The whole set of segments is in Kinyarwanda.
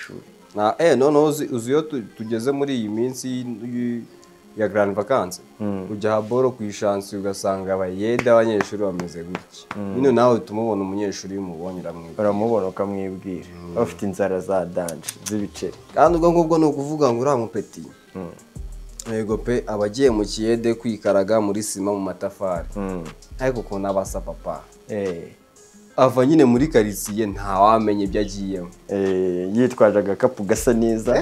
ishuri. Noneho uzi iyo tugeze muri iyi minsi ya Grand Vacances ujya haboro ku ishansi ugasanga abayede abanyeshuri bameze gutya. Nyine nawe tumubona umunyeshuri umubonye uramubona ukamwibwira bafite inzara za danje z'ibiceri. Kandi ubwo ngubwo ni ukuvuga ngo uriya mupeti yego pe abagiye mu kiyede kwikaraga muri sima mu matafari ariko ukuntu abasa papa ava nyine muri karitsiye ntawamenye ibyo agiyemo yitwaje agakapu gasa neza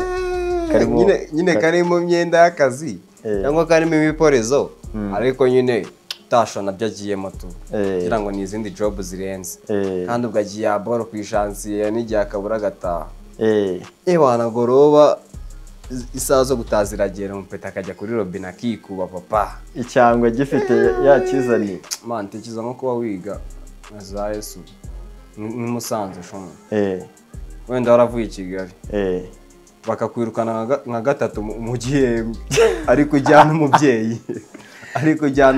nyine karimo imyenda y'akazi cyangwa karimo ibiporezo ariko nyine utashona byo agiyemo tu kugira ngo ni izindi job zirenze kandi ubwo agiye aboro ku ishansiye n'igihe akabura agataha wanagoroba isaha zo gutaha ziragera umupeta akajya kuri robine akikuba papa icyangwa gifite yakizaniye man tekiza nko kuba wiga na za Yesu n'umusanze shomwe wenda waravuye i Kigali bakakwirukana nka gatatu mu gihembwe ariko ujyana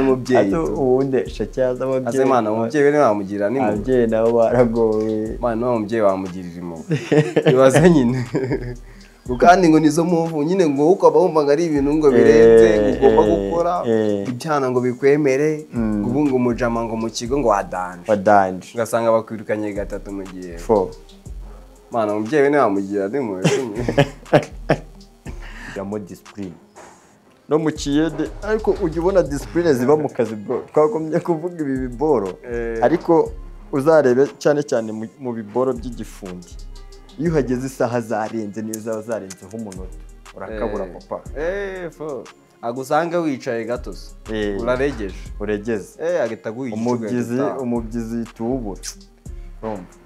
umubyeyi ubundi shacyaza ababyeyi azemana umubyeyi we wamugirira n'impuhwe ababyeyi nabo baragoye man umubyeyi wamugirira impuhwe ibaze nyine kandi ngo nizo mpamvu nyine ngo ukaba wumva ngo ari ibintu ngo birenze ugomba gukora ibyana ngo bikwemere ubu ngo umujama ngo mu kigo ngo wadanje ugasanga bakwirukanye gatatu mu gihe mana umubyeyi we ntiwamugira n'impuhwe yamo discipline no mu kiyede ariko ujya ubona discipline ziba mu kazi bro twagombye kuvuga ibi biboro ariko uzarebe cyane cyane mu biboro by'igifundi iyo uhageze isaha zarenze niyo zaba zarenzeho umunota urakabura papa agusanga wicaye gatozi uregeze agahita aguha umubyizi tuwubura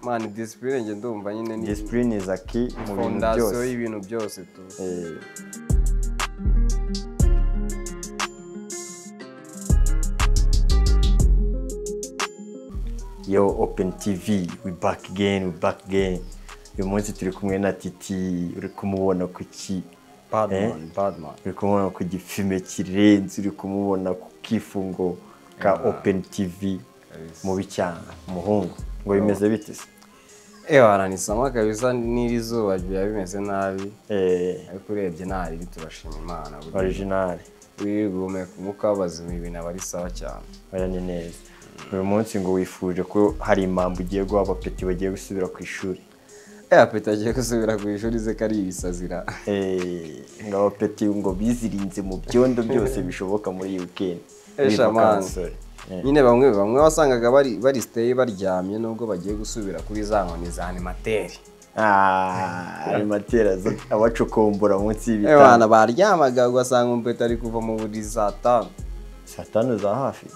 man discipline nge ndumva nyine ni discipline is a key mu bintu byose fondasiyo y'ibintu byose tu Yo Open TV we back again uyu munsi turi kumwe na Titi uri kumubona ku ki Badman uri kumubona ku gifime kirenze uri kumubona ku kifungo ka Open TV mu bicyanga umuhungu ngo bimeze bite se waranisama kabisa n'iri zuba biba bimeze nabi ariko urebye ntari biturashima Imana original wigume kumuka bazima ibintu abari sawa cyane aya ni neza uyu munsi ngo wifuje ko hari impamvu ugiye guha abapeti bagiye gusubira ku ishuri apeti agiye gusubira ku ishuri ze kari ibisazira ngo abapeti ngo bizirinze mu byondo byose bishoboka muri weekend nyine bamwe wasangaga bari stay baryamye nubwo bagiye gusubira kuri za nkoni za animateri animateri abacukumbura munsi y'ibitanda abana baryamaga ugasanga umpeta ari kuva mu buri saa tanu za hafi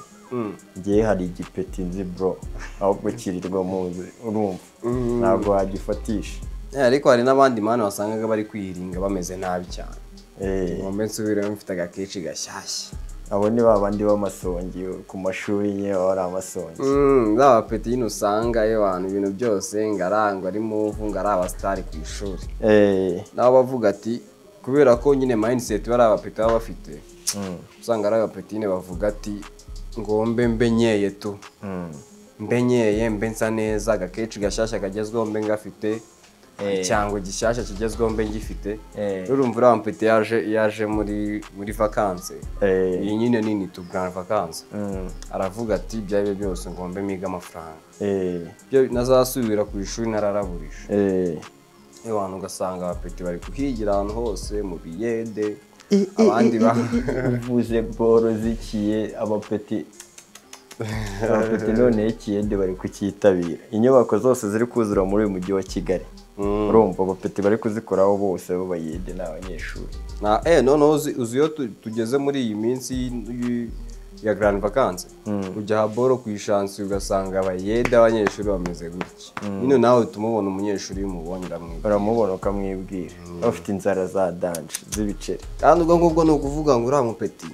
ngiye hari igipeti nzi bro ahubwo kirirwa muzi urumva ntabwo wagifatisha ariko hari n'abandi mani wasangaga bari kwihiringa bameze nabi cyane ngombe nsubire mfite agakeci gashyashya abo ni babandi b'amasongi ku mashuri nye bari amasongi zaba peti yino usanga abantu ibintu byose ngarangwa ari muvu ngari abasitari ku ishuri nabo bavuga ati kubera ko nyine mindset bari abapeti baba bafite usanga ari abapeti nyine bavuga ati ngombe mbenyeye tu mbenyeye mbensa neza agakeci gashyashya kagezweho mbe ngafite cyangwa gishyashya kigezweho mbe ngifite urumva uriya mpeti yaje muri vacances iyi nyine nini tu Grand Vacances aravuga ati ibyabe byose ngombe miga amafaranga byo nazasubira ku ishuri nararaburisha abantu ugasanga abapeti bari kuhigira ahantu hose mu biyede abandi bavuze boro zikiye abapeti none ikiyede bari kukitabira inyubako zose ziri kuzura muri uyu mujyi wa Kigali urumva abapeti bari kuzikoraho bose bo bayede n'abanyeshuri noneho uzi iyo tugeze muri iyi minsi ya Grand Vacances ujya haboro ku ishansi ugasanga abayede abanyeshuri bameze gutya. Nyine nawe tumubona umunyeshuri umubonye uramubona ukamwibwira bafite inzara za danje z'ibiceri. Kandi ubwo ngubwo ni ukuvuga ngo uriya mupeti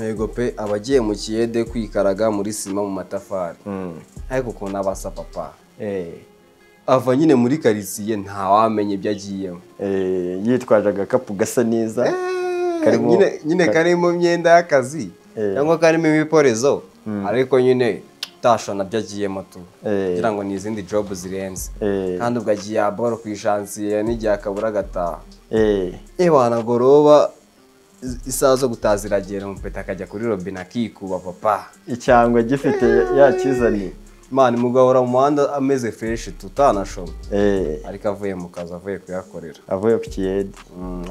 yego pe abagiye mu kiyede kwikaraga muri sima mu matafari ariko ukuntu abasa papa ava nyine muri karitsiye ntawamenye ibyo agiyemo yitwaje agakapu gasa neza nyine karimo imyenda y'akazi cyangwa karimo ibiporezo ariko nyine utashona nabyo agiyemo tu kugira ngo ni izindi job zirenze kandi ubwo agiye aboro ku ishansiye n'igihe akabura agataha wanagoroba isaha zo gutaha ziragera umupeta akajya kuri robine akikuba papa icyangwe gifite yakizaniye mani mugahora mu muhanda ameze fresh tutanashoma ariko avuye mu kazi avuye kuyakorera avuye ku kiyede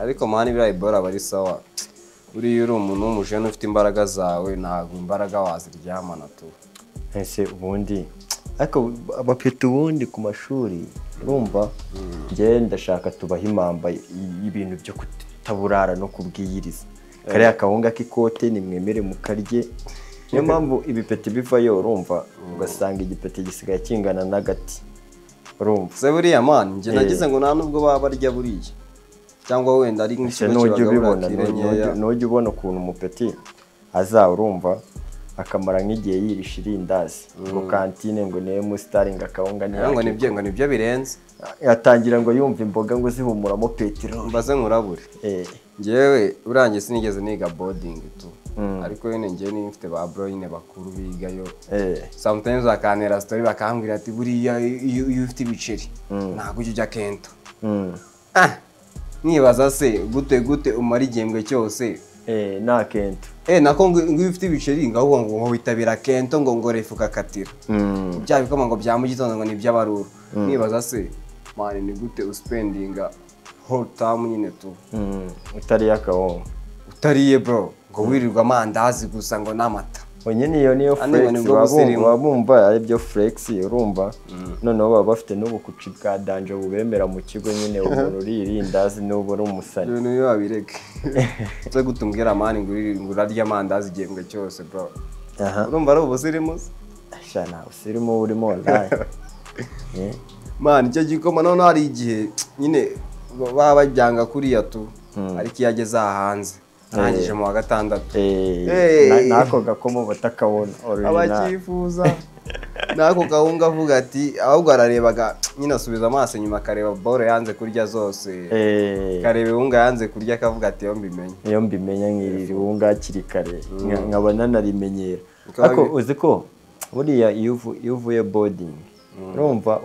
ariko mani biriya Ebola aba ari sawa buriya uri umuntu w'umujene ufite imbaraga zawe ntabwo imbaraga waziryamana tu ese ubundi ariko abapeta ubundi ku mashuri urumva njye ndashaka tubaha impamba y'ibintu byo kutaburara no kubwiyiriza kariya kawunga k'ikote nimwemere mukarye niyo mpamvu ibipeti bivayo urumva ugasanga igipeti gisigaye kingana n'agati urumva se buriya mani njye nagize ngo nta nubwo baba barya buriya cyangwa wenda ari nk'ikigo kibagabura nujya ubona ukuntu umupeti aza urumva akamara nk'igihe yirisha irindazi ngo kantine ngo niwe musitaringa akawunga ngo nibyo birenze yatangira ngo yumva imboga ngo zihumuramo peteroli mbaze nkurabure njyewe urangiye sinigeze niga boarding tu ariko nyine njyewe niba mfite ba bro nyine bakuru bigayo sometimes bakanera story bakambwira ati buriya iyo ufite ibiceri ntabwo ujya ujya kento nibaza se gute umara igihembwe cyose nta kento nako ngo iyo ufite ibiceri ngaho ngo witabira kento ngo refu kakatira bya bikoma ngo bya mu gitondo ngo ni iby'abaruru nibaza se mani ni gute uspendinga whole time nyine tu utariye akawunga utariye bro ngo wirirwa amandazi gusa ngo n'amata nyine iyo niyo flex wabumva ari byo flex urumva noneho baba bafite n'ubukuci bwa danje bubemera mu kigo nyine umuntu uririndazi n'ubu ari umusani niyo wabireke cyo gutumbwira mani ngo urarya amandazi igihembwe cyose bro urumva ari ubusirimu shana usirimu urimo online mani icyo gikoma noneho hari igihe nyine baba babyanga kuriya tu ariko iyo ageze hanze nangije mu wa gatandatu nako gakomo batakabona abakifuza nako gahunga avuga ati ahubwo ararebaga nyine asubiza amaso inyuma akareba boro yanze kurya zose kareba ihunga yanze kurya akavuga ati iyo mbimenya nkirira ihunga hakiri kare nkaba nanarimenyera ariko uzi ko buriya iyo uvuye boarding urumva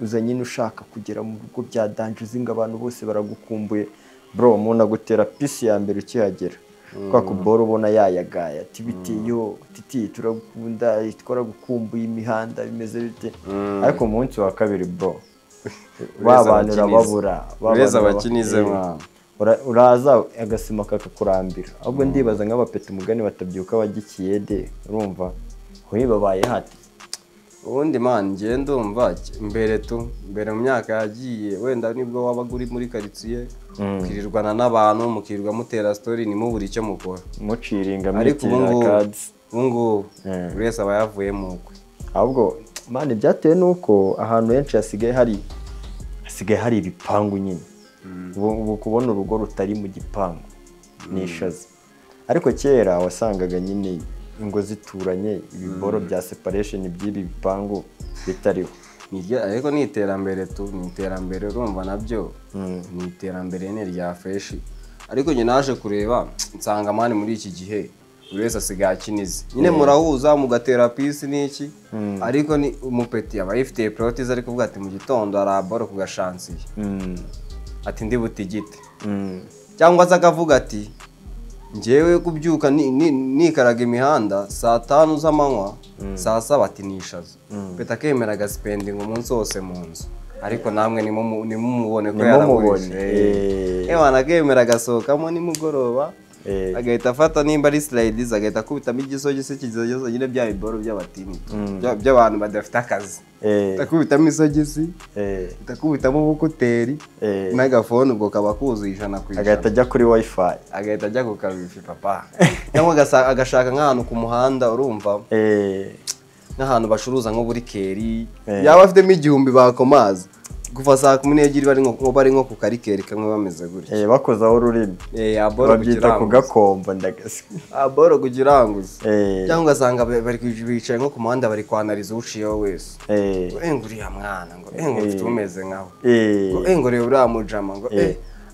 uza nyine ushaka kugera mu rugo bya danje uzinga abantu bose baragukumbuye bro umuntu agutera pisi ya mbere ukihagera kwa kuboro ubona yayagaya ati bitiyo titi turagukunda twaragukumbuye imihanda bimeze bite ariko umunsi wa kabiri bro babantu babura beza abakinize mwana uraza agasima kakakurambira ahubwo ndibaza nk'abapeta umugani batabyuka bagikiyede urumva babaye hati ubundi man ngiye ndumva mbere mu myaka yagiye wenda nibwo wabaga uri muri karitsiye ukirirwana n'abantu mukirirwa mutera story nimubura icyo mukora muciringa mwitira cards ubu buri wese aba yavuye mu kwe ahubwo man byatewe nuko ahantu henshi hasigaye hari ibipangu nyine ubu kubona urugo rutari mu gipangu nishaza ariko kera wasangaga nyine ingo zituranye ibiboro bya separation by'ibi bipangu bitariho ariko ni iterambere ni iterambere urumva nabyo ni iterambere ne rya fresh ariko njye naje kureba nsanga mani muri iki gihe buri wese asigaye akinize nyine murahuza mugatera pisi n'iki ariko ni umupeti aba yifitiye priorities ari kuvuga ati mu gitondo araboro ku gashansiye ati ndi butigite cyangwa se akavuga ati njyewe kubyuka nikaraga imihanda saa 5 z'amanywa saa 7 ati nishaza peta kemera gaspending umunsi wose mu nzu ariko namwe nimumubone ko yarabuje wanakemera gasohokamo nimugoroba agahita afata nimba ari slides agahita akubitamo igisogisi kizogezo nyine bya biboro by'abatini by'abantu badafite akazi takubitamo isogisi takubitamo ubukuteri n'agafone ubwo kaba kuzuye 100%, agahita ajya kuri wifi agahita ajya ku kabifi papa cyangwa agashaka nk'ahantu ku muhanda urumva nk'ahantu bacuruza nko buri keri yaba afitemo 1000 bakomaza kuva saa 12 bari nko ku karikeri kamwe bameze gutya bakozaho ururimi aboro babyita kugakomba ndagase aboro kugiranguza cyangwa asanga bari bicaye nko ku muhanda bari kwanariza uciyeho wese enguriya mwana ngo ufite umeze nkaho enguriye uramujama ngo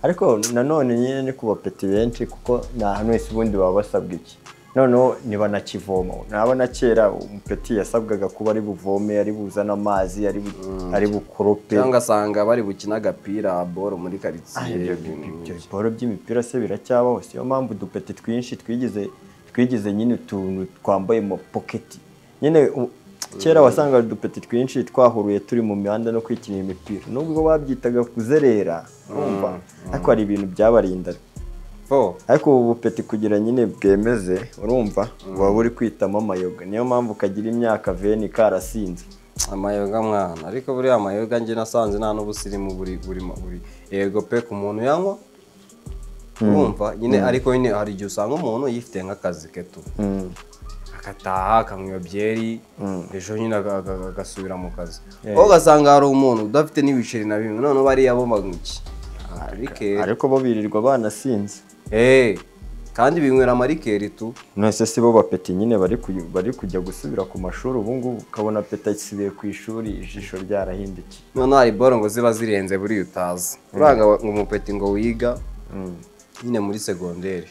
ariko nanone nyine ni kuba peti benshi kuko nta hantu wese ubundi baba basabwa iki noneho ntibanakivoma. Nabona kera umupeti yasabwaga kuba ari buvome, ari buzana amazi, ari bukorope, cyangwa asanga bari bukina agapira boro muri karitsiye. Ibyo boro by'imipira se biracyabaho, siyo mpamvu udupeti twinshi twigize nyine utuntu twambaye mu pocket nyine. Kera wasanga udupeti twinshi twahuruye turi mu mihanda no kwikinira imipira, nubwo babyitaga kuzerera urumva, ariko hari ibintu byabarinda. Ariko ubu bupeti kugira nyine bwemeze urumva waba uri kwitamo amayoga, niyo mpamvu ukagira imyaka veni karasinze amayoga mwana. Ariko buriya amayoga njye nasanze nta n'ubusirimu buri yego pe ku muntu yanywa urumva nyine. Ariko nyine hari igihe usanga umuntu yifite nk'akazi ke tu akataha akanywa byeri ejo nyine agasubira mu kazi, ugasanga hari umuntu udafite n'ibiceri na bimwe, none bariya bo maguki ariko bo birirwa banasinze kandi binywera amarikeri tu. none si bo bapeti nyine bari kujya gusubira ku mashuri ubu ngubu, ukabona peta isibiye ku ishuri ijisho ryarahindukiye. none hari boro ngo ziba zirenze buriya utazi, uranga ngo umupeti ngo wiga nyine muri segonderi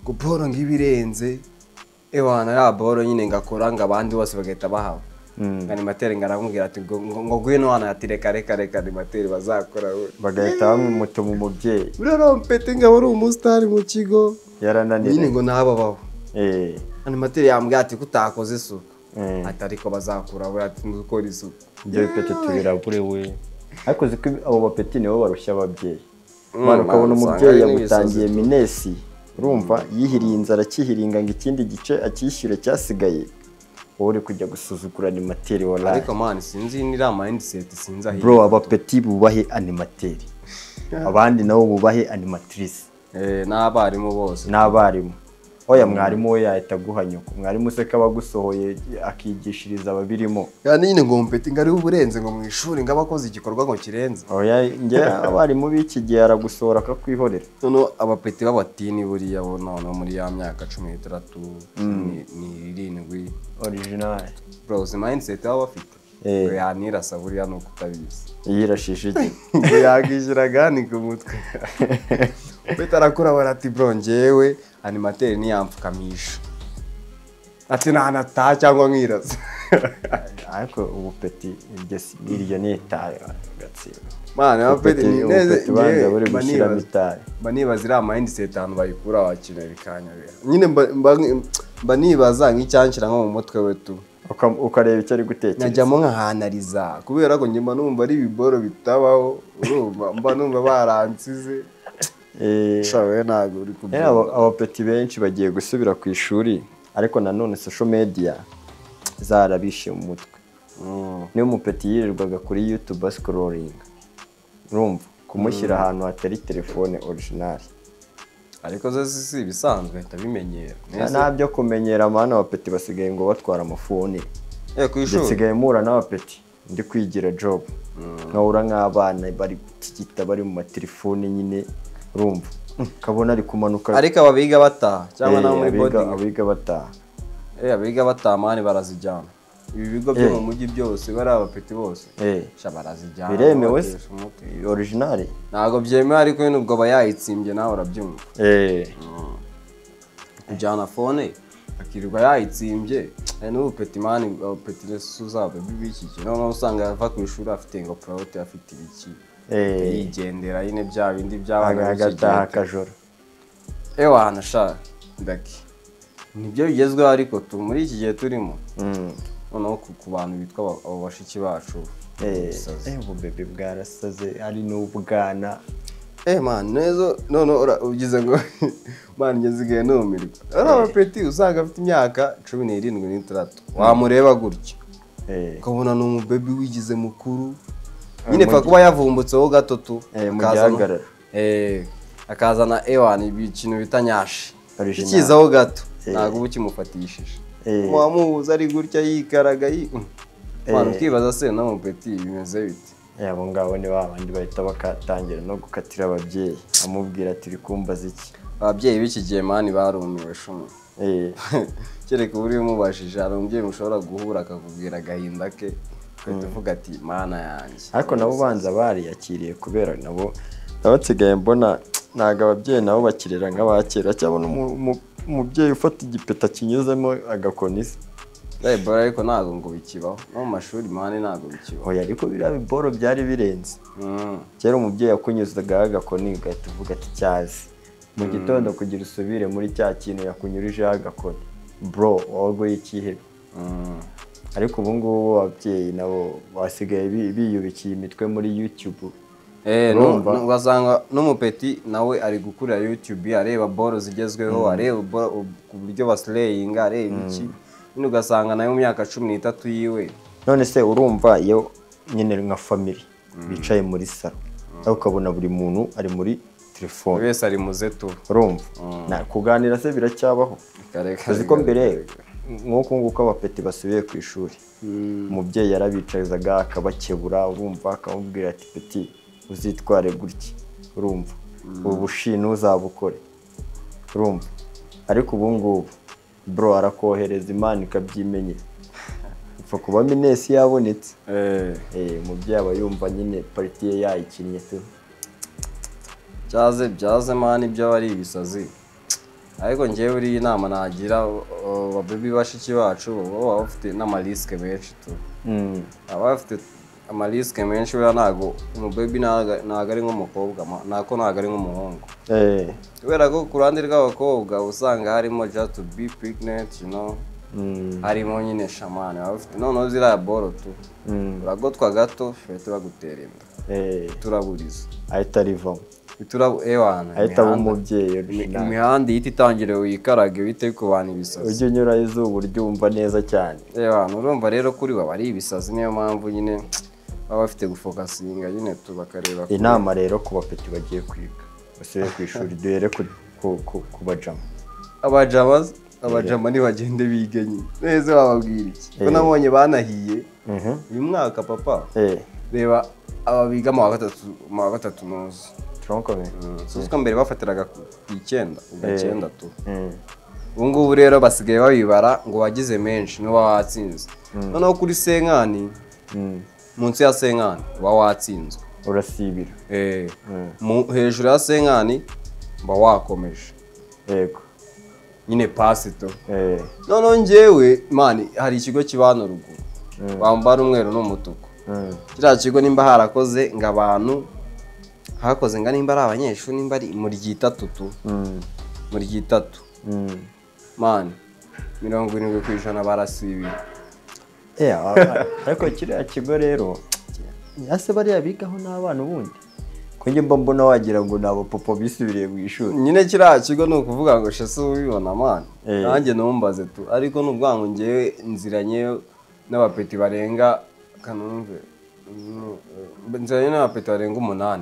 ngo boro ngo ibirenze ewana ya boro nyine ngakora ngo abandi bose bagahita bahaba. Animateri ngaramubwira ati ngo gwino hano ati reka animateri bazakora we, bagahita bamutuma umubyeyi. Buriya mpete ngo ari umusitari mu kigo yarananiye nyine ngo nababaho. Animateri yambwira ati kutakoze isuku ati ariko bazakura we ati gukora isuku. Ibyo bipeti tubirabure we, ariko ziko abo bapeti nibo barushya ababyeyi. Mwana ukabona umubyeyi yagutangiye minesi urumva yihiriye inzara akihiringa ngo ikindi gice akishyure cyasigaye, wowe uri kujya gusuzugura animateri wallahi. Ariko man sinzi nira mindset sinza hiye bro, abapeti bubahe animateri abandi nabo bubahe animatrice n'abarimu bose n'abarimu. Oya mwarimu we yahita guhanyuka, mwarimu se kaba gusohoye akigishiriza ababirimo, yani nyine ngo mpeti ngari uburenze ngo mu ishuri ngabakoze igikorwa ngo kirenze. Oya nge abarimu b'iki gihe aragusohora akakwihorera. None abapeti b'abatini buriya bo none muri ya myaka 16 ni 7 original bro, si mindset baba bafite ngo yanirasa buriya no kutabizi yirashishe iki ngo yagishiraga ni ku mutwe bitarakora barati bro njewe animateri ni yamfukamisha ati nta cyangwa nkirasa. Ariko ubu peti iryo ni itayo gatsiro mane abapeti neze banza buri gushira mitari banibaza ira mindset ahantu bayikura wakina bikanyabera nyine banibaza nk'icyankira nko mu mutwe we tu ukareba icyo ari gutekereza. Najyamo nkahanariza kubera ko njye numva ari ibiboro bitabaho urumva numva baransize shawe ntago uri kubyina. Abapeti benshi bagiye gusubira ku ishuri, ariko nanone social media zarabishe mu mutwe. Niyo umupeti yirirwaga kuri YouTube scrolling urumva kumushyira ahantu hatari telefone original. Ariko zo si bisanzwe tabimenyera nabyo kumenyera amana abapeti basigaye ngo batwara amafone ku ishuri. Basigaye mura n'abapeti ndi kwigira job nkahura nk'abana bari gutigita bari mu matelefone nyine urumva kabona ari kumanuka. Ariko ababiga bataha cyangwa na muri boarding abiga bataha abiga bataha mani barazijyana. Ibi bigo byo mu mujyi byose bari abapeti bose barazijyana biremewe original ntago byemewe, ariko nubwo bayayitsimbye nawe urabyumva kujyana fone akirirwa yayitsimbye n'ubupeti mani abapeti suzabe bibikike none usanga yava ku ishuri afite ngo prote afite ibiki yigendera nyine bya bindi by'abana agataha akajoro ewana sha ndaki nibyo bigezweho. Ariko muri iki gihe turimo noneho ku bantu bitwa abo bashiki bacu ububebe bwarasaze ari n'ubwana man nezo none ugize ngo man ngezigaye numirwa. Ari abapeti usanga afite imyaka 17 n'itatu wamureba gutyo ukabona ni umubebe wigize mukuru nyine pfa kuba yavumbutseho gatoto akazana ewan ikintu bitanyashe ikizaho gato ntago bukimufatishije wamuhuza ari gutya yikaraga abantu twibaza se no mupeti bimeze bite. Abo ngabo ni babandi bahita bakatangira no gukatira ababyeyi amubwira ati rikumbaza iki. Ababyeyi b'iki gihe mani barumiwe shumwe kereka uri mubashije hari umubyeyi mushobora guhura akakubwira agahinda ke ukahita uvuga ati mana yanjye. Ariko nabo banza bariyakiriye kubera nabo nabasigaye mbona ntago ababyeyi nabo bakirera nk'abakera cyabona umubyeyi ufata igipeta kinyuzemo agakoni se bora ariko ntabwo ngo bikibaho no mu mashuri mani ntabwo bikibaho. Oya ariko biriya biboro byari birenze. Kera umubyeyi yakunyuzagaho agakoni ugahita uvuga ati cyazi mu gitondo kugira usubire muri cya kintu yakunyurijeho agakoni bro wowe ikihebe. Ariko ubu ngubu ababyeyi nabo basigaye biyubikiye imitwe muri YouTube. Ugasanga n'umupeti nawe ari gukurira YouTube areba boro zigezweho, areba ku buryo basleyinga, areba iki nyine ugasanga nayo mu myaka 13 yiwe. None se urumva iyo nyine nka family bicaye muri salo aho ukabona buri muntu ari muri telefone wese ari muzetu urumva na kuganira se biracyabaho. Kazi ko mbere nk'uko nguko abapeti basubiye ku ishuri umubyeyi yarabicazaga akabakebura urumva akamubwira ati peti uzitware gutya urumva ubushino uzabukore urumva. Ariko ubu ngubu bro arakohereza Imana ikabyimenyera upfa kuba minesi yabonetse umubyeyi aba yumva nyine party ye yayikinnye tu byaze mani ibyo ari ibisazi. Ariko ngewe uri inama nagira ababebi bashiki bacu baba bafite n'amariske menshi tu aba bafite amariske menshi bura ntago umubebi ntago ari nk'umukobwa nako ntago ari nk'umuhungu. Kubera ko ku ruhande rw'abakobwa usanga harimo just to be pregnant you know harimo nyine shamane baba bafite noneho ziriya boro tu uragotwa gato bahita bagutera inda turaburiza ahita rivamo ahita umubyeyi imihanda ihita itangire wikarage wite ku bantu ibisazi ujye unyura izuba uryumva neza cyane. Urumva rero kuri we ari ibisazi niyo mpamvu nyine baba bafite gufokasinga nyine tubakareba. Inama rero ku bapeti bagiye kwiga basubiye ku ishuri duhere ku bajama. Abajama ntibagende bige nyine neza bababwira iki ko nabonye banahiye uyu mwaka papa reba aba biga mu wa gatatu noze suko mbere bafatiraga ku 9 tu ubu ngubu rero basigaye babibara ngo wagize menshi no watsinze noneho kuri senkani munsi ya senkani watsinzwe urasibira hejuru ya senkani mba wakomeje yego nyine pasi to noneho njyewe mani hari ikigo kibana ruguru bambara umweru n'umutuku kiriya kigo nimba harakoze ngo abantu hakoze ngo nimba ari abanyeshuri nimba ari muri gitatu tu muri gitatu mani 70% barasibira. Ariko kiriya kigo rero yase bariya bigaho n'abana ubundi ko njye mbona wagira ngo nabo popo bisubiriye mu ishuri nyine kiriya kigo ni ukuvuga ngo shese ubibona mani nanjye numbaze tu ariko n'ubwango ngewe nziranye n'abapeti barenga kanumve nziranye n'abapeti barenga 8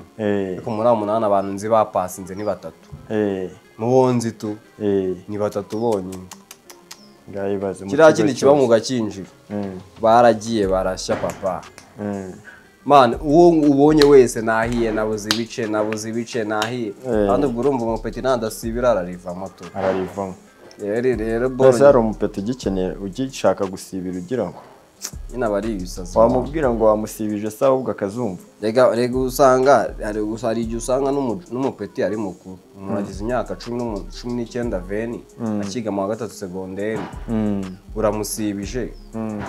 ariko muri 8 abantu nzi bapasinze ni 3 muhonzi tu ni 3 bonyine. Kiriya kindi kiba mu gakinjiro baragiye barashya papa man uwo ubonye wese nahiye nabuze ibice nahiye kandi ubwo urumva umupeti nandasibira ararivamo tu ararivamo rero boro umupeti ugikeneye ugishaka gusibira ugira ngo nyina bari ibisazi wamubwira ngo wamusibije sawa ubwo akazumva rega usanga hari igihe usanga n'umupeti ari mukuru muragize imyaka 19 veni akiga mu wa 3 segonderi uramusibije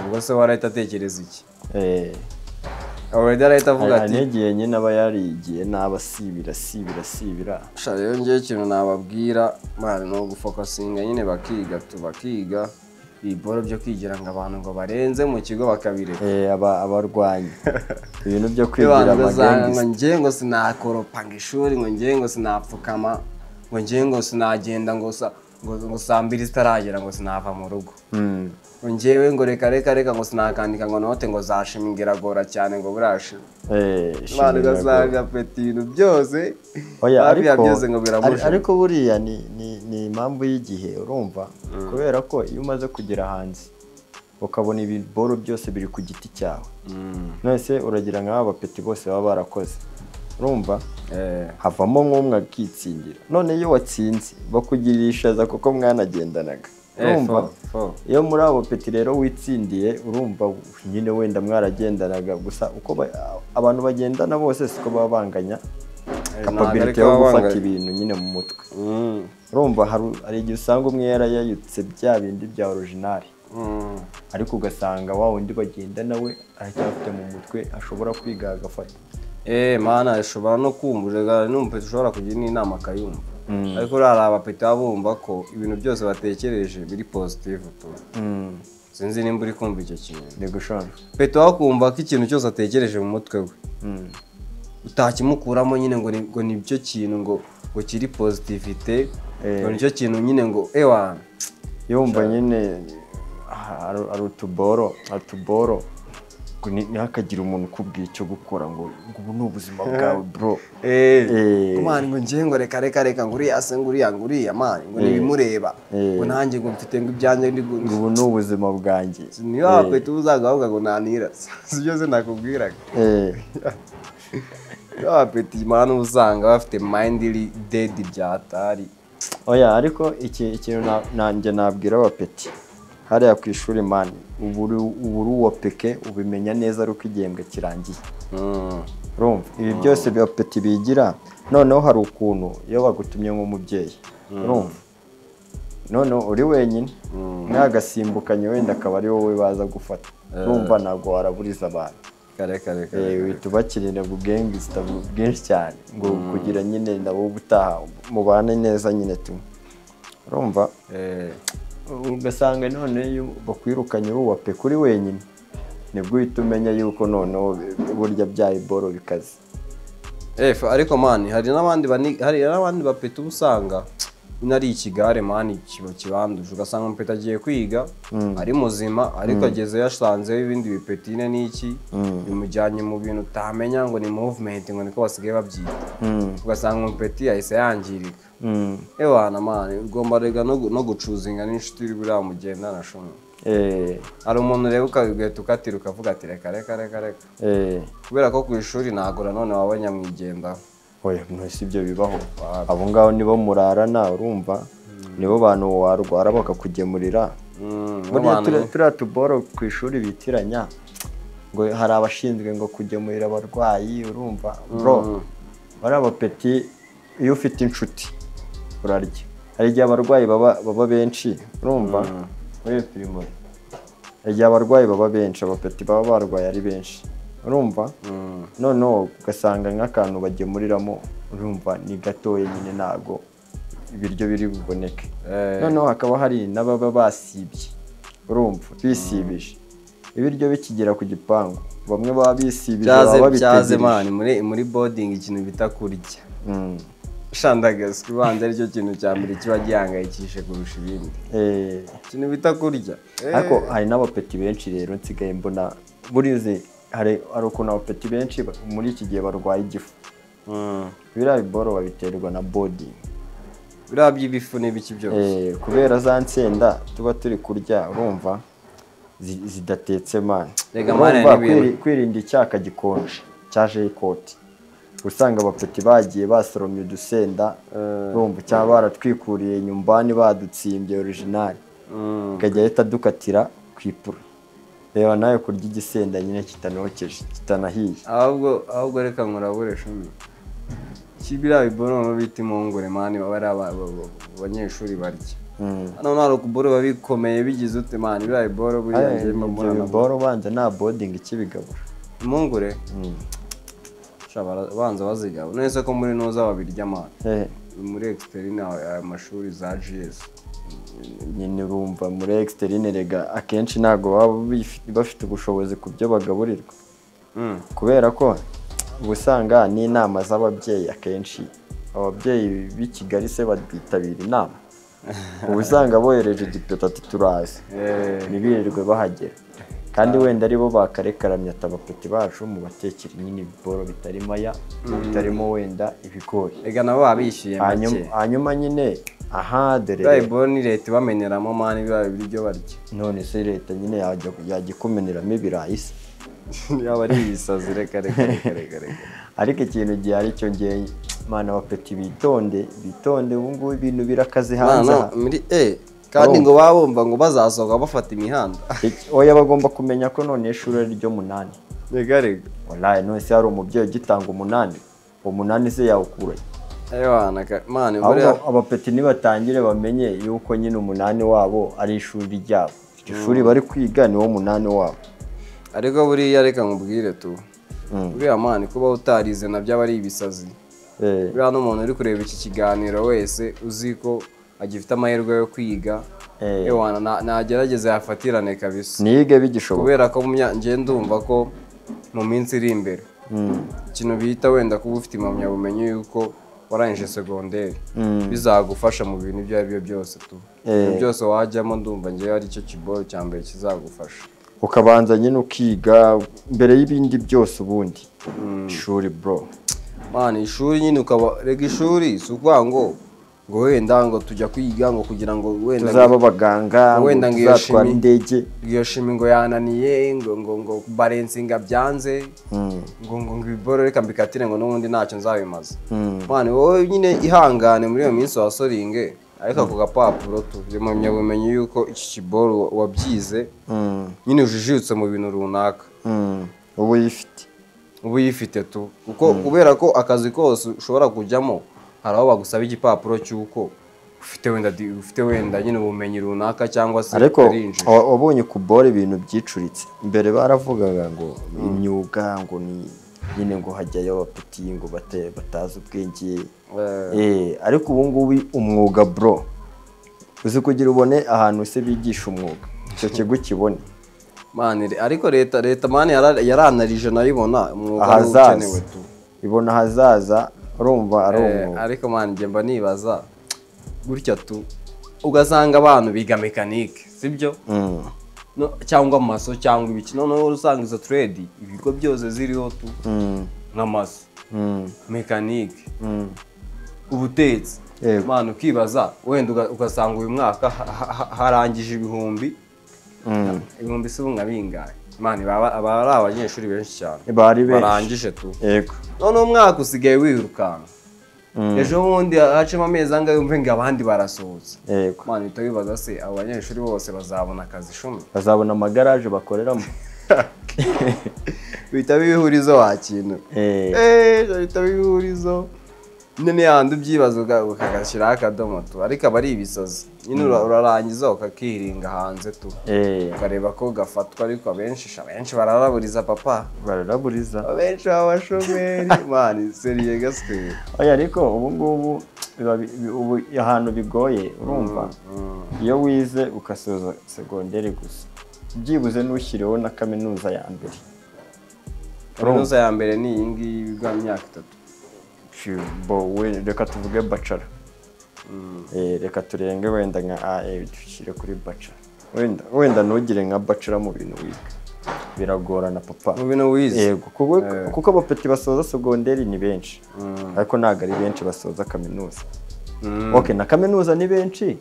ubwo se warahita atekereza iki arahita avuga ati negiye nyine aba yarigiye n'abasibira rero ngiye ikintu nababwira mwana no gufokasinga nyine bakiga iboro byo kwigira ngo abantu ngo barenze mu kigo bakabireka abarwanyi ibintu byo kwigira amagenge ngiye ngo sinakoropanga ishuri ngo ngiye ngo sinapfukama ngo ngiye ngo sinagenda ngo sambiri zitaragera ngo sinava mu rugo ngewe ngo reka ngo sinakandika ngo note ngo zashimingira gora cyane ngo burashima bana gasanga peti ibintu byose ngo biramusha. Ariko buriya ni impamvu y'igihe urumva kubera ko iyo umaze kugera hanze ukabona ibiboro byose biri ku giti cyawe none se uragira nk'aba peti bose baba barakoze urumva havamo nk'umwe akitsindira none iyo watsinze bakugirishaza kuko mwanagendanaga urumva iyo muri abo peti rero witsindiye urumva nyine wenda mwaragendanaga gusa uko abantu bagendana bose siko baba banganya capability yo gufata ibintu nyine mu mutwe. Urumva hari igihe usanga umwe yarayayutse bya bindi bya original, ariko ugasanga wa wundi bagenda nawe aracyafite mu mutwe ashobora kwiga agafata. Mana ashobora no kumva n'umupeti ushobora kugira n'inama akayumva, ariko rara abapeti bumva ko ibintu byose batekereje biri positive tu. Sinzi nimba uri kumva icyo kintu. Nigushona peti wakumva ko ikintu cyose atekereje mu mutwe we utakimukuramo nyine ngo ni byo kintu ngo kiri positivite, ngo nicyo kintu nyine ngo ewana yumva nyine ari utuboro ntihakagire umuntu ukubwiye icyo gukora ngo ubu ni ubuzima bwawe bro. mani ngo ngiye ngo reka nguriya se nguriya mani ngo nibimureba ngo nanjye ngo mfite ngo ibyanjye ngo ubu ni ubuzima bwanjye. niyo wapeta uzagavuga ngo nanira sibyo se nakubwiraga. niyo wapeta mani usanga bafite mindly dead byatari. Oya ariko ikintu nanjye nabwira abapeti hariya ku ishuri mani ubu uwo peke ubimenya neza ari uko igihembwe kirangiye. Urumva ibi byose abapeti bigira, noneho hari ukuntu iyo bagutumye nk'umubyeyi urumva noneho uri wenyine mwagasimbukanye wenda akaba ari wowe baza gufata, urumva ntabwo waraburiza abantu. Uhita ubakirira ubwengista bwinshi cyane ngo kugira nyine nabo ubutaha mubane neza nyine tumwe. Urumva ugasanga none iyo bakwirukanye uri uwape kuri wenyine nibwo uhita umenya yuko noneho burya bya iboro bikaze. Ariko mani hari n'abandi bapeta ubusanga ari ikigare mani kibanduje, ugasanga umupeta agiye kwiga ari muzima ariko ageze yasanzeho ibindi bipetine n'iki bimujyanye mu bintu utamenya ngo ni movement ngo niko basigaye babyita, ugasanga umupeti yahise yangirika. Ewana mani ugomba rega no gucuzinga n'inshuti uri buriya mugendana shona. Hari umuntu rero ukagahita ukatira ukavuga ati reka kubera ko ku ishuri ntabwo nanone waba nyamwigendaho. Oya mwese ibyo bibaho, abo ngabo nibo murarana urumva nibo bantu warwara bakakugemurira. Turiya tuboro ku ishuri bitiranya ngo hari abashinzwe ngo kugemurira abarwayi urumva bro. Bari abapeti iyo ufite inshuti urarya, hari igihe abarwayi baba benshi urumva muri primary, hari igihe abarwayi baba benshi abapeti baba barwaye ari benshi urumva noneho ugasanga nk'akantu bagemuriramo urumva ni gatoya nyine ntago ibiryo biri buboneke. Noneho hakaba hari n'ababa basibye urumva bisibije ibiryo bikigera ku gipangu, bamwe baba bisibije baba babitegereje mani muri boarding ikintu bita kurya shandagazi kubanza aricyo kintu cya mbere kiba gihangayikishe kurusha ibindi, ikintu bita kurya. Ariko hari n'abapeti benshi rero nsigaye mbona burize hari ukuntu abapeti benshi muri iki gihe barwaye igifu. Biriya biboro babiterwa na boarding, biriya by'ibifu n'ibiki byose kubera za nsenda tuba turi kurya urumva zidatetse mani. Kwirinda icyaka gikonje cyaje ikoti, usanga abapeti bagiye basoromye udusenda urumva cyangwa baratwikuriye nyumbani badutsimbye original kajya ahita dukatira kwipura. Reba nawe kurya igisenda nyine kitanokeje kitanahiye. Ahubwo reka nkuraburesha umwe kibira biboro no biti mungure mani baba ari abanyeshuri barya. Hano nari ukuboro babikomeye bigize ute mani bira biboro buriya biboro banza na boarding ikibigabura mungure shabara banza bazigaba nese ko muri noza babirya mani muri externe amashuri za GS nyine urumva muri externe rega akenshi ntago baba bafite ubushobozi ku byo bagaburirwa kubera ko ubusanga n'inama z'ababyeyi akenshi ababyeyi b'i Kigali se bitabira inama ubusanga bohereje igipeta turazi nibirirwe bahagera kandi wenda aribo bakarekaranya atabapeti bacu mu batekera nyine ibiboro bitari maya bitarimo wenda ibigori ega nabo babishyuye make hanyuma nyine dore ibiboro ni leta bameneramo mani biba biryo barya none se leta nyine yagikumeneramo ibirayi se yaba ari ibisazi reka ariko ikintu gihari cyo ngeye mana abapeti bitonde ubu ngubu ibintu birakaze hanze muri kandi ngo babumva ngo bazasohoka bafata imihanda. Oya bagomba kumenya ko none ishuri ryo 8. Rega wallahi none se hari umubyeyi gitanga 8 umunani se yawukurahe mani abapeti nibatangire bamenye yuko nyine umunani wabo ari ishuri ryabo, ishuri bari kwiga niwo munani wabo. Ariko buriya reka nkubwire tu, buriya mani kuba utarize nabyo aba ari ibisazi. Buriya n'umuntu uri kureba iki kiganiro wese uzi ko agifite amahirwe yo kwiga, nagerageza yafatirane kabisa nige bigishoboka, kubera ko njye ndumva ko mu minsi iri imbere ikintu bita wenda kuba ufite impamyabumenyi yuko warangije segonderi bizagufasha mu bintu ibyo ari byo byose tu. Ibintu byose wajyamo ndumva njyewe ari cyo kiboro cya mbere kizagufasha, ukabanza nyine ukiga mbere y'ibindi byose. Ubundi ishuri bro mani, ishuri nyine rega ishuri si ukuvuga ngo wenda ngo tujya kwiga ngo kugira ngo wenda tuzaba abaganga, wenda ngo tuzatwara indege, iyo shimi ngo yananiye ngo barensinga byanze ngo ibiboro reka mbikatire ngo n'ubundi ntacyo nzabimaze. Mani wowe nyine ihangane muri iyo minsi wasoringe, ariko ako gapapuro tu impamyabumenyi yuko iki kiboro wabyize nyine ujijutse mu bintu runaka ubu yifite tu, kuko kubera ko akazi kose ushobora kujyamo hari aho bagusaba igipapuro cy'uko ufite wenda nyine ubumenyi runaka cyangwa se ariko wabonye kubora ibintu byicuritse. Mbere baravugaga ngo imyuga ngo ni nyine ngo hajyayo abapeti ngo batazi ubwenge, ariko ubu ngubu umwuga bro uzi kugira ubone ahantu se bigisha umwuga icyo kigo kibone mani. Ariko leta mani yaranarije nayibona umwuga ukenewe tu, ibona hazaza urumva ari umwuga. Ariko mani njye mba nibaza gutya tu, ugasanga abantu biga mekanike sibyo cyangwa amaso cyangwa ibiki, noneho usanga izo trade ibigo byose ziriho tu nk'amaso, mekanike, ubutetsi mani, ukibaza wenda ugasanga uyu mwaka harangije ibihumbi si bunga bingahe mani, aba ari abanyeshuri benshi cyane barangije tu. Noneho umwaka usigaye wirukanka, ejo bundi hacemo amezi angahe yumve ngo abandi barasohotse mani, uhita wibaza se abo banyeshuri bose bazabona akazi shumi, bazabona amagaraje bakoreramo bihita bihurizo wakintu bihita bihurizo nyine yandi ubyibaza ukagashyiraho akadomo tu. Ariko aba ari ibisazi nyine urarangiza ukakiringa hanze tu, ukareba ko gafatwa. Ariko abenshi bararaburiza papa, bararaburiza abenshi abashomeri mani seriye gaswe. Ariko ubu ngubu ahantu bigoye urumva, iyo wize ugasoza segonderi gusa byibuze ntushyireho na kaminuza ya mbere. Kaminuza ya mbere ni iyi ngiyi biga imyaka 3, reka tuvuge bachelor, reka turenge wenda nka dushyire kuri bachelor, wenda ntugire nka bachelor mu bintu wiga biragorana papa, mu bintu wize kuko abapeti basoza segonderi ni benshi, ariko ntabwo ari benshi basoza kaminuza. Na kaminuza ni benshi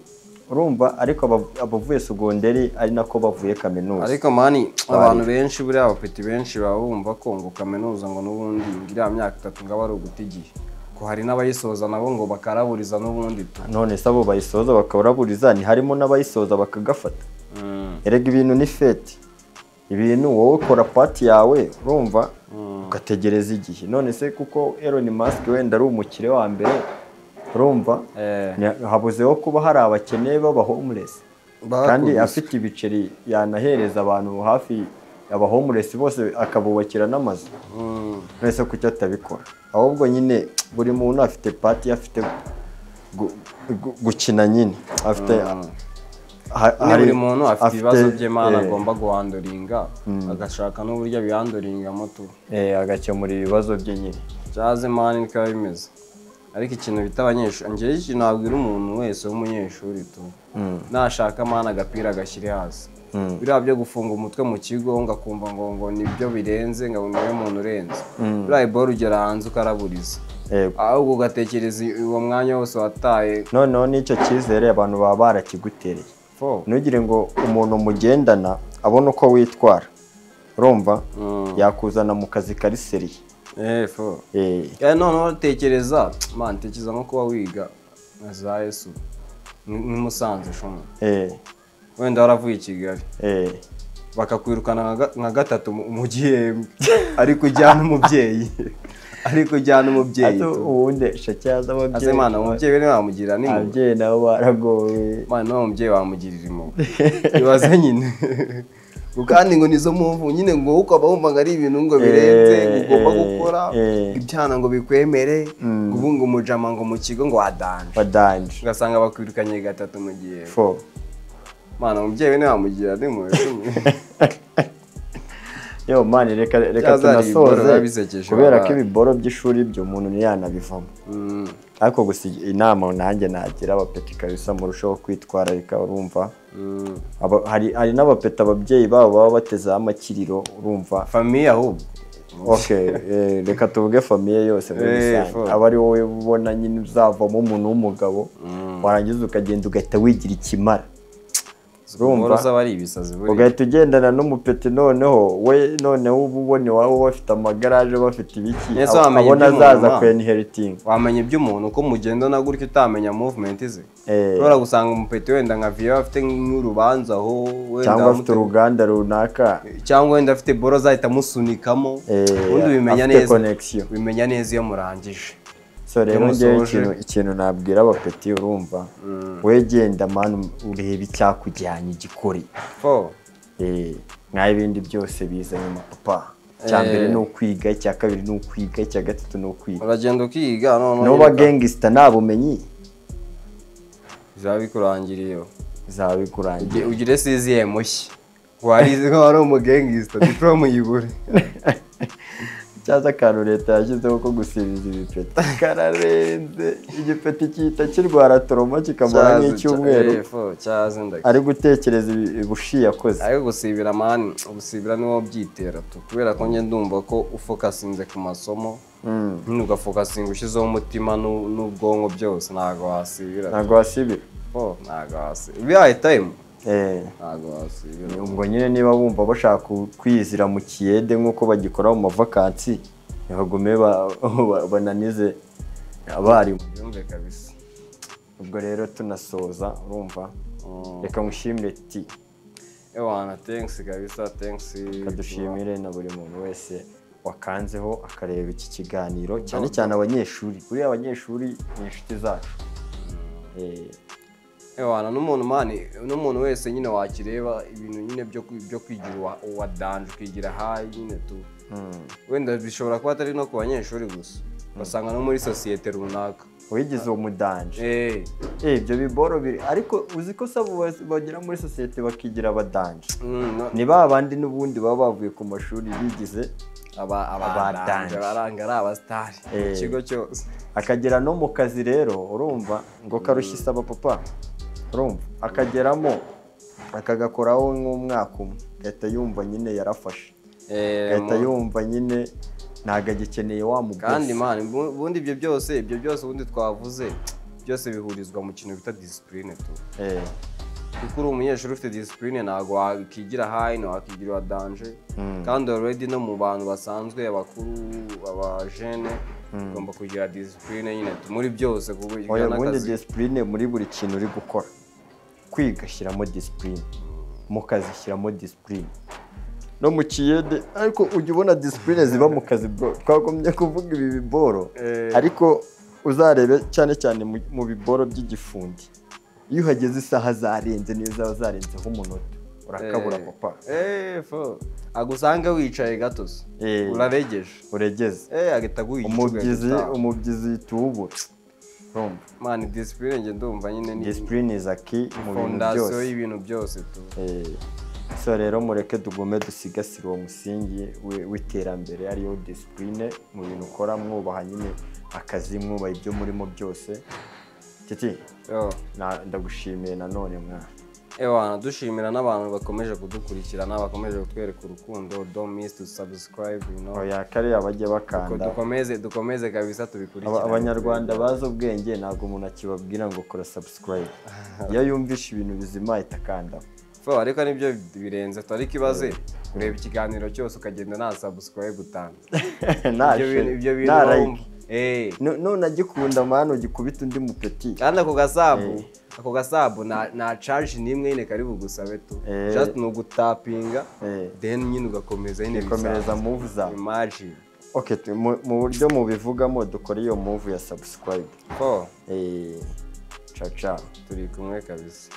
urumva, ariko abavuye segonderi ari nako bavuye kaminuza. Ariko mani abantu benshi buriya abapeti benshi baba bumva ko ngo kaminuza ngo n'ubundi ngira myaka 3 ngo ari uguta igihe, ko hari n'abayisoza nabo ngo bakaraburiza n'ubundi tu. None se abo bayisoza bakaraburiza ni harimo n'abayisoza bakagafata. Erega ibintu ni fete, ibintu wowe ukora pati yawe urumva ugategereza igihe. None se kuko Elon Musk wenda ari umukire wa mbere urumva, habuzeho kuba hari abakene baba homeless, kandi afite ibiceri yanahereza abantu hafi aba homeless bose akabubakira n'amazu. Nese kucyo atabikora, ahubwo nyine buri muntu afite party, afite gukina nyine, afite buri muntu afite ibibazo bye mana agomba guhandoringa, agashaka n'uburyo bihandoringa moto agakemura ibibazo bye nyine. Cyaze mani nikaba bimeze. Ariko ikintu bita abanyeshuri, njye ikintu nabwira umuntu wese w'umunyeshuri tu, nashaka mana agapira agashyire hasi. Biriya byo gufunga umutwe mu kigo ngakumva ngo nibyo birenze, ngo niwe muntu urenze. Biriya boro ugera hanze ukaraburiza, ahubwo ugatekereza uwo mwanya wose wataye. Noneho n'icyo cyizere abantu baba barakigutereye, ntugire ngo umuntu mugendana abona uko witwara urumva yakuzana mu kazi kari seriye. Noneho tekereza man, tekereza nko kuba wiga nka za Yesu nk'Musanze shoma, wenda waravuye i Kigali bakakwirukana nka 3 mu gihembwe, ariko ujyana umubyeyi ariko ujyana umubyeyi ubundi shacyaza ababyeyi ase mana umubyeyi we wamugira ni ababyeyi nabo baragowe mana no umubyeyi wamugirira impuhwe bibaza nyine kandi ngo nizo mpamvu nyine ngo ukaba wumva ngo ari ibintu ngo birenze ugomba gukora ibyana ngo bikwemere ngo ubu ngo umujama ngo mu kigo ngo wadanje ugasanga bakwirukanye gatatu mu gihe mana umubyeyi we wamugira ni impuhwe yo mani reka tunasoze kubera ko ibiboro by'ishuri byo umuntu ntiyanabivamo ariko gusa inama nanjye nagira abapeti kabisa murushaho kwitwararika urumva hari n'abapeti ababyeyi babo baba batezeho amakiriro urumva famiye ahubwo reka tuvuge famiye yose muri rusange aba ari wowe ubona nyine uzavamo umuntu w'umugabo warangiza ukagenda ugahita wigira ikimara ugahita ugendana n'umupeti noneho we noneho uba ubona iwabo bafite amagaraje bafite ibiki abona azaza kweniheritinga wamenya iby'umuntu ko mugendana gutyo utamenya movement ze ushobora gusanga umupeti wenda nka viyo afite nk'urubanza aho cyangwa afite uruganda runaka cyangwa wenda afite boro zahita amusunikamo ubundi bimenya neza iyo murangije so rero ngewe ikintu nabwira abapeti urumva wegenda mani ureba icyakujyanye igikore nkaho ibindi byose biza nyuma papa icya mbere ni ukwiga icya kabiri ni ukwiga icya gatatu ni ukwiga uragenda ukiga nuba gengisita nta bumenyi bizaba bikurangiriye ugire siziye mushya warize ko wari umugengisita diplome uyibure cyaza akantu leta yashyizeho ko gusibiza ibipeti kararenze igipeti cyita kirwara toroma kikamara nk'icyumweru ari gutekereza ibushi yakoze ariko gusibira mani gusibira niwo byitera tu kubera ko njye ndumva ko ufokasinze ku masomo nyine ugafokasinga ushyizeho umutima n'ubwonko byose ntabwo wasibira bihaye time ubwo nyine niba bumva bashaka kwizira mu kiyede nk'uko bagikora mu mavakansi ntibagume bananize abarimu ubwo rero tunasoza urumva reka mushimire ti ewana thanks kabisa thanks kadushimire na buri muntu wese wakanzeho akareba iki kiganiro cyane cyane abanyeshuri kuri abanyeshuri ni inshuti zacu ewana n'umuntu wese nyine wakireba ibintu nyine byo kwigira wadanje ukigira hayi nyine tu wenda bishobora kuba atari no ku banyeshuri gusa basanga no muri sosiyete runaka wigize uwo mudanje ibyo biboro biri ariko uzi ko sabo bagera muri sosiyete bakigira abadanje ni ba bandi n'ubundi baba bavuye ku mashuri bigize abadanje baranga ari abasitari mu kigo cyose akagera no mu kazi rero urumva ngo karushye isaba papa urumva akageramo akagakoraho nk'umwaka umwe agahita yumva nyine yarafashe agahita yumva nyine ntabwo agikeneye wa mugore kandi mani ubundi ibyo byose ubundi twavuze byose bihurizwa mu kintu bita disipurine tu kuko uri umunyeshuri ufite disipurine ntabwo wakigira hayi ntiwakigira wadanje kandi already no mu bantu basanzwe abakuru abajene ugomba kugira disipurine nyine muri byose ubundi disipurine muri buri kintu uri gukora kwiga shyiramo disipurine mu kazi shyiramo disipurine no mu kiyede ariko ujya ubona disipurine ziba mu kazi bro twagombye kuvuga ibi biboro ariko uzarebe cyane cyane mu biboro by'igifundi iyo uhageze isaha zarenze niyo zaba zarenzeho umunota urakabura papa agusanga wicaye gatozi uregeze agahita aguha umubyizi tuwubura mani disipurine njye ndumva nyine ni disipurine iza ki mu bintu byose y'ibintu byose tu so rero mureke tugume dusigasire uwo musingi w'iterambere ariyo disipurine mu bintu ukora mwubaha nyine akazi mwubaha ibyo murimo byose titi ndagushimiye nanone mwana dushimira n'abantu bakomeje kudukurikirana bakomeje kutwereka urukundo don't miss to subscribe kariya bajye bakanda dukomeze kabisa tubikurikirane abanyarwanda bazi ubwenge ntabwo umuntu akibabwira ngo kora subscribe iyo yumvishe ibintu bizima ahita akanda ariko nibyo birenze ariko ibaze ureba ikiganiro cyose ukagenda nta subscribe utanze ibyo bintu none agikunda mwana ugikubita undi mupeti kandi ako gasabu nta charge n'imwe nyine kari bugusabe tu just ni ugutapinga then nyine ugakomeza nyine bikomereza move zawe imagine okay mu buryo mubivugamo dukora iyo move ya subscribe ciao turi kumwe kabisa.